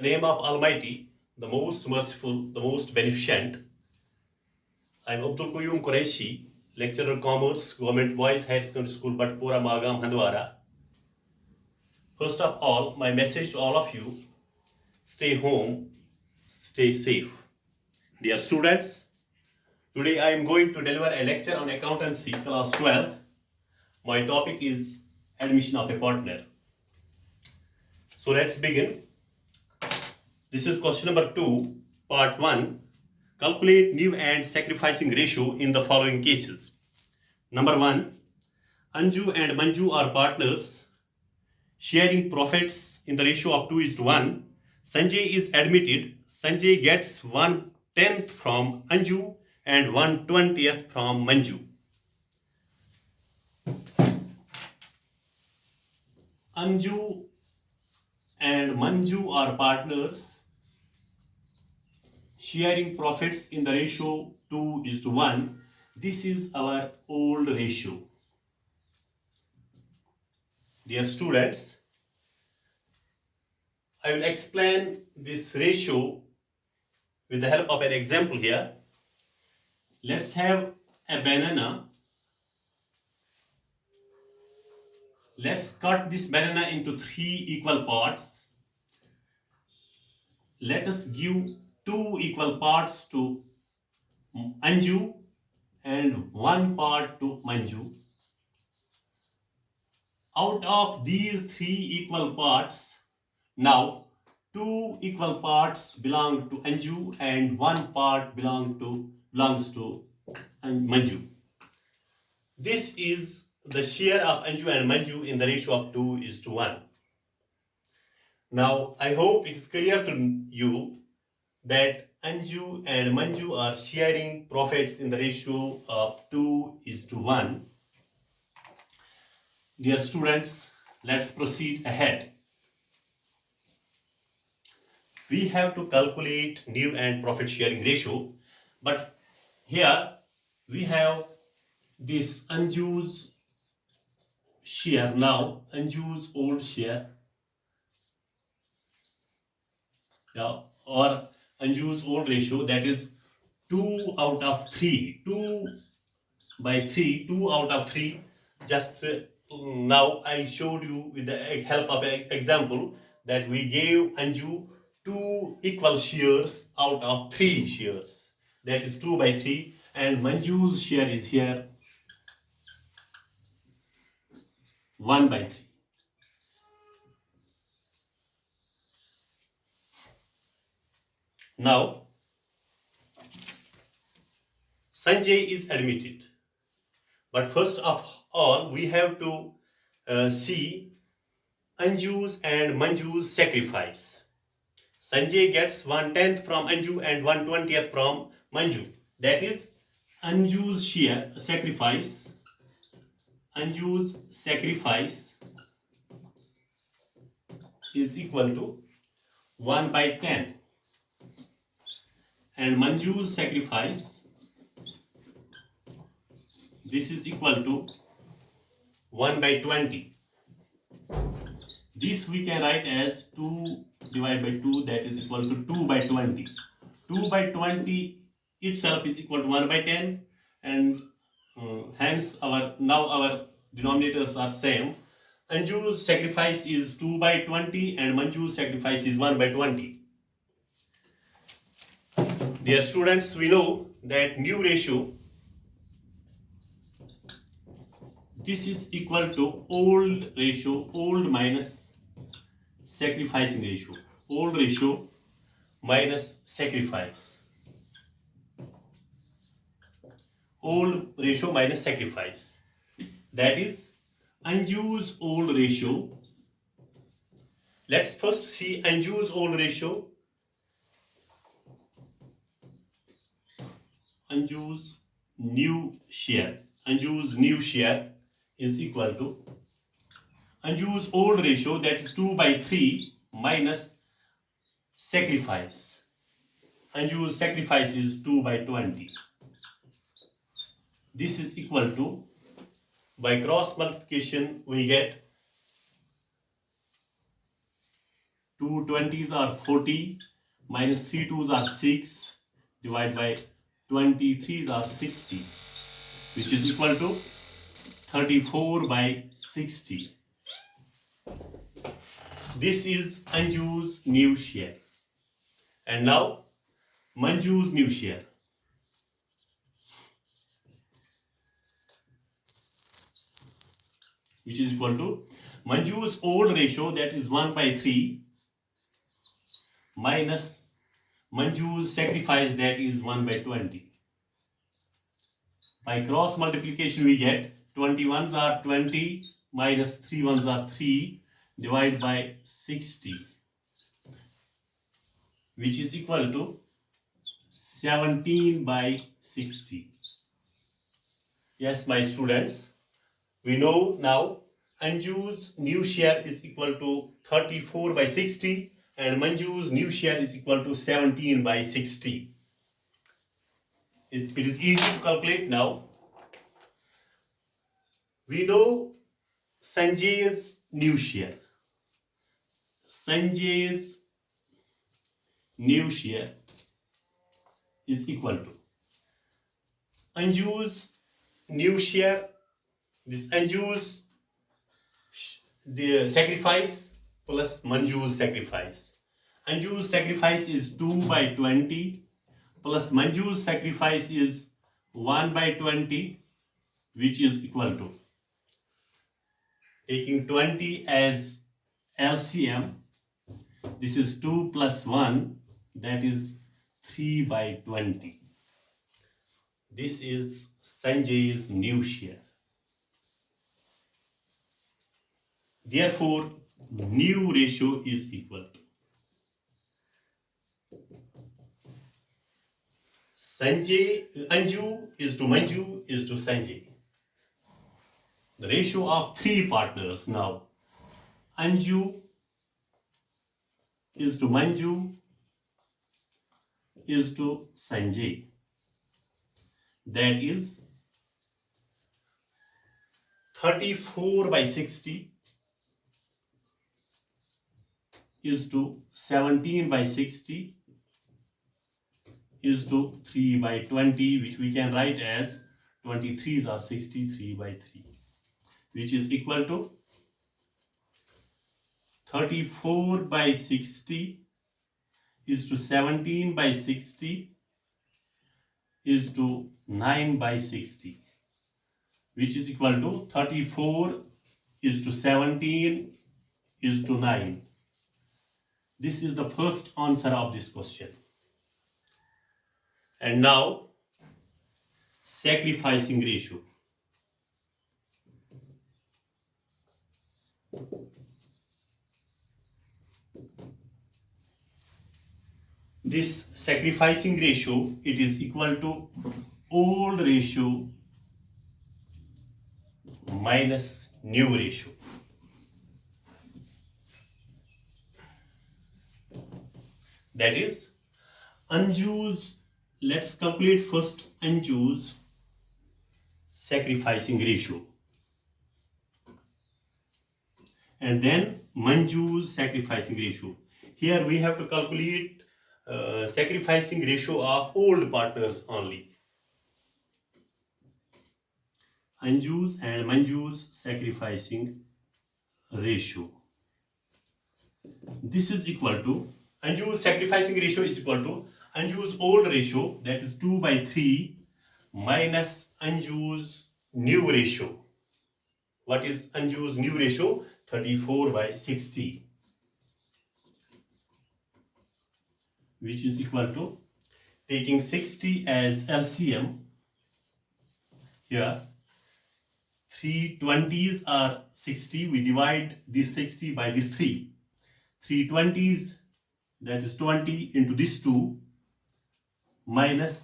the name of Almighty, the most merciful, the most beneficent. I am Abdul Qayyum Qureshi, lecturer Commerce, Government Boys Higher Secondary School, Batpura, Magam, Handwara. First of all, my message to all of you, stay home, stay safe. Dear students, today I am going to deliver a lecture on accountancy, class 12. My topic is admission of a partner. So let's begin. This is question number 2, part 1. Calculate new and sacrificing ratio in the following cases. Number 1. Anju and Manju are partners sharing profits in the ratio of 2:1. Sanjay is admitted. Sanjay gets 1/10 from Anju and 1/20 from Manju. Anju and Manju are partners sharing profits in the ratio 2:1. This is our old ratio. Dear students, I will explain this ratio with the help of an example here. Let's have a banana. Let's cut this banana into 3 equal parts. Let us give 2 equal parts to Anju and 1 part to Manju. Out of these 3 equal parts, now 2 equal parts belong to Anju and 1 part belongs to Manju. This is the share of Anju and Manju in the ratio of 2:1. Now I hope it is clear to you that Anju and Manju are sharing profits in the ratio of 2:1. Dear students, let's proceed ahead. We have to calculate new and profit sharing ratio, but here we have this Anju's share. Now Anju's old share, or Anju's old ratio, that is 2 out of 3. 2 by 3, 2 out of 3. Just now I showed you with the help of an example that we gave Anju 2 equal shares out of 3 shares. That is 2 by 3, and Manju's share is here 1 by 3. Now Sanjay is admitted, but first of all we have to see Anju's and Manju's sacrifice. Sanjay gets 1/10 from Anju and 1/20 from Manju. That is Anju's share sacrifice. Anju's sacrifice is equal to 1 by 10, and Manju's sacrifice, this is equal to 1 by 20. This we can write as 2 divided by 2, that is equal to 2 by 20. 2 by 20 itself is equal to 1 by 10, and hence our denominators are same. Anju's sacrifice is 2 by 20 and Manju's sacrifice is 1 by 20. Dear students, we know that new ratio, this is equal to old ratio, old minus sacrificing ratio. Old ratio minus sacrifice. Old ratio minus sacrifice. That is Anju's old ratio. Let's first see Anju's old ratio. Anju's new share. Anju's new share is equal to Anju's old ratio, that is 2 by 3 minus sacrifice. Anju's sacrifice is 2 by 20. This is equal to, by cross multiplication we get 2 20s are 40, minus 3 2s are 6, divided by 23s are 60, which is equal to 34 by 60. This is Anju's new share. And now Manju's new share. Which is equal to Manju's old ratio, that is 1 by 3, minus Manju's sacrifice, that is 1 by 20. By cross multiplication we get 21s are 20 minus 3 ones are 3 divided by 60, which is equal to 17 by 60. Yes, my students, we know now Anju's new share is equal to 34 by 60 and Manju's new share is equal to 17 by 60. It is easy to calculate now. We know Sanjay's new share. Sanjay's new share is equal to Anju's new share, this Anju's the sacrifice plus Manju's sacrifice. Anju's sacrifice is 2 by 20 plus Manju's sacrifice is 1 by 20, which is equal to, taking 20 as LCM, this is 2 plus 1, that is 3 by 20. This is Sanjay's new share. Therefore, new ratio is equal to Anju is to Manju is to Sanjay. The ratio of 3 partners now. Anju is to Manju is to Sanjay. That is 34 by 60 is to 17 by 60 is to 3 by 20, which we can write as 23s are 63 by 3, which is equal to 34 by 60 is to 17 by 60 is to 9 by 60, which is equal to 34 is to 17 is to 9. This is the first answer of this question. And now, sacrificing ratio. This sacrificing ratio, it is equal to old ratio minus new ratio. That is Anju's, let's calculate first Anju's sacrificing ratio and then Manju's sacrificing ratio. Here we have to calculate sacrificing ratio of old partners only. Anju's and Manju's sacrificing ratio. This is equal to Anju's sacrificing ratio is equal to Anju's old ratio, that is 2 by 3 minus Anju's new ratio. What is Anju's new ratio? 34 by 60, which is equal to, taking 60 as LCM, here 3 20s are 60, we divide this 60 by this 3. 3 20s, that is 20 into this 2, minus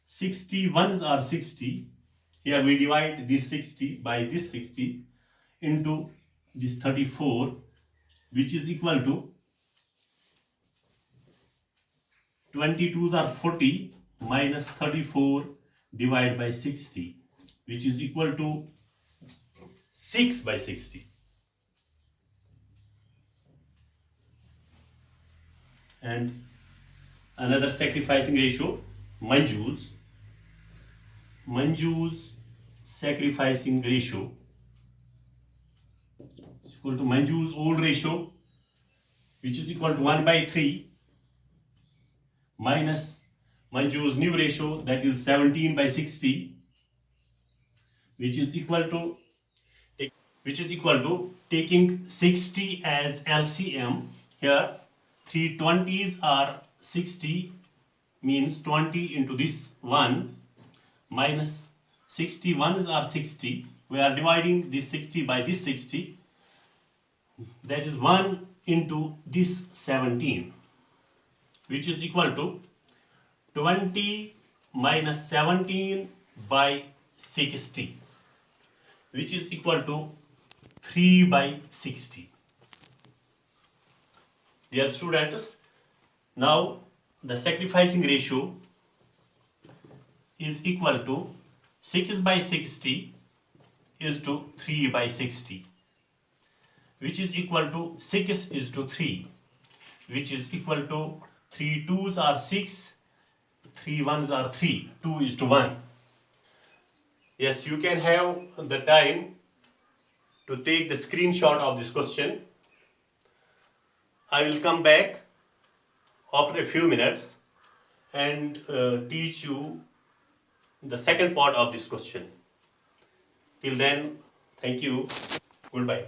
61s are 60. Here we divide this 60 by this 60 into this 34, which is equal to 22s are 40 minus 34 divided by 60, which is equal to 6 by 60. and another sacrificing ratio, Manju's sacrificing ratio is equal to Manju's old ratio, which is equal to 1 by 3, minus Manju's new ratio, that is 17 by 60, which is equal to taking 60 as LCM. Here 3 20s are 60, means 20 into this 1, minus 61s are 60. We are dividing this 60 by this 60, that is 1 into this 17, which is equal to 20 minus 17 by 60, which is equal to 3 by 60. Dear students, now the sacrificing ratio is equal to 6 by 60 is to 3 by 60, which is equal to 6 is to 3, which is equal to 3 2s are 6, 3 1s are 3, 2 is to 1. Yes, you can have the time to take the screenshot of this question. I will come back after a few minutes and teach you the second part of this question. Till then, thank you. Goodbye.